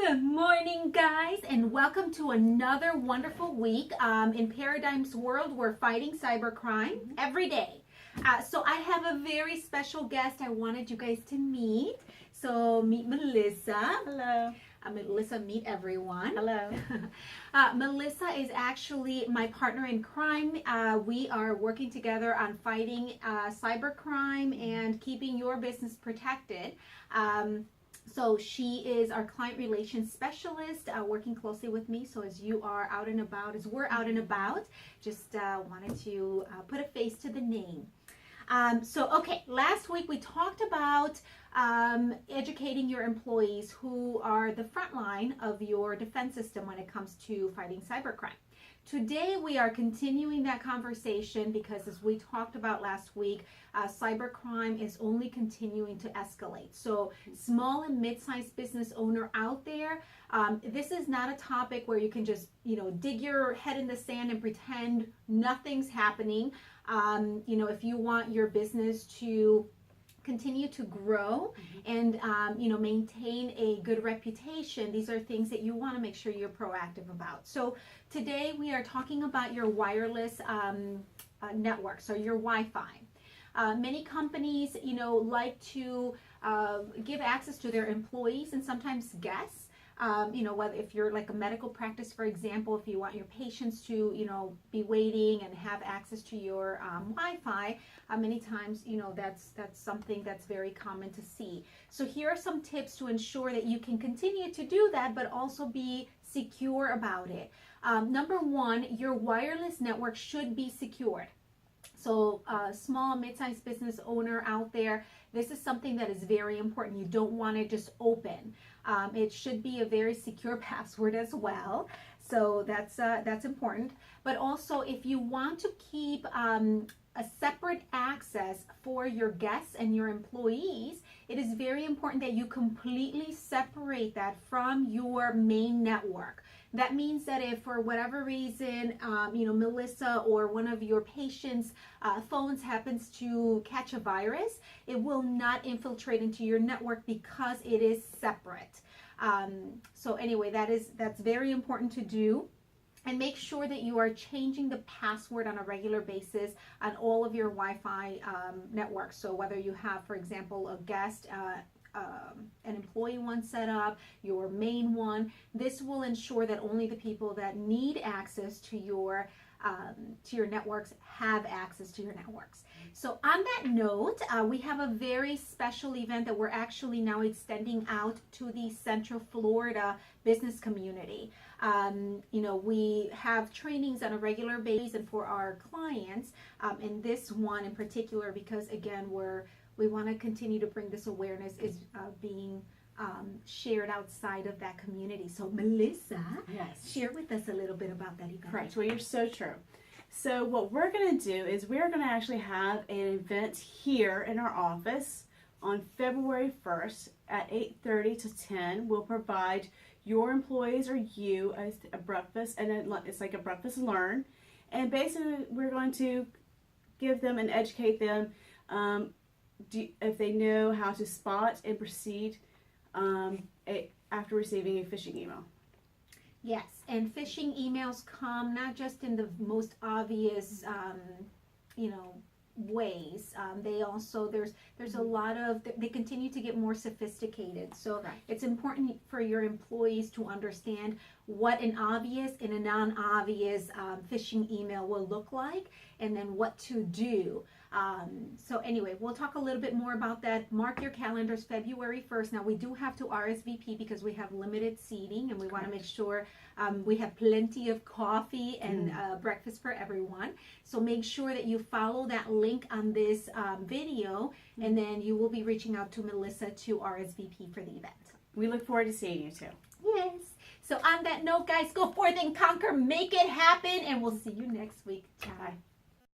Good morning, guys, and welcome to another wonderful week. In Paradigm's world, we're fighting cybercrime every day. So I have a very special guest I wanted you guys to meet. So meet Melissa. Hello. Melissa, meet everyone. Hello. Melissa is actually my partner in crime. We are working together on fighting cybercrime and keeping your business protected. So she is our client relations specialist, working closely with me. So as you are out and about, as we're out and about, just wanted to put a face to the name. Okay, last week we talked about educating your employees who are the front line of your defense system when it comes to fighting cybercrime. Today we are continuing that conversation because, as we talked about last week, cybercrime is only continuing to escalate. So small and mid-sized business owner out there, this is not a topic where you can just, dig your head in the sand and pretend nothing's happening. If you want your business to continue to grow and maintain a good reputation, these are things that you want to make sure you're proactive about. So today we are talking about your wireless network, so your Wi-Fi. Many companies like to give access to their employees and sometimes guests. Whether if you're like a medical practice, for example, if you want your patients to, be waiting and have access to your Wi-Fi, many times, that's something that's very common to see. So here are some tips to ensure that you can continue to do that, but also be secure about it. Number one, your wireless network should be secured. So small, mid-sized business owner out there, this is something that is very important. You don't want to just open. It should be a very secure password as well. So that's important. But also, if you want to keep a separate access for your guests and your employees, it is very important that you completely separate that from your main network. That means that if for whatever reason, Melissa or one of your patients' phones happens to catch a virus, it will not infiltrate into your network because it is separate. So anyway, that's very important to do. And make sure that you are changing the password on a regular basis on all of your Wi-Fi networks. So whether you have, for example, a guest, an employee one set up, your main one, this will ensure that only the people that need access to your networks have access to your networks. So on that note, we have a very special event that we're actually now extending out to the Central Florida business community. We have trainings on a regular basis and for our clients, and this one in particular, because again, we want to continue to bring this awareness is being shared outside of that community. So Melissa, yes, share with us a little bit about that event. Correct. Well, you're so true. So what we're going to do is we're going to actually have an event here in our office on February 1st at 8:30 to 10. We'll provide your employees or you a breakfast, and it's like a breakfast learn. And basically, we're going to give them and educate them if they know how to spot and proceed after receiving a phishing email. Yes, and phishing emails come not just in the most obvious, ways. They also there's a lot of they continue to get more sophisticated. So right. It's important for your employees to understand what an obvious and a non-obvious phishing email will look like, and then what to do. So anyway, we'll talk a little bit more about that. Mark your calendars, February 1st. Now we do have to RSVP because we have limited seating, and we want to make sure we have plenty of coffee and breakfast for everyone. So make sure that you follow that link on this video, and then you will be reaching out to Melissa to RSVP for the event. We look forward to seeing you too. Yes. So on that note, guys, go forth and conquer, make it happen, and we'll see you next week. Ciao. Bye.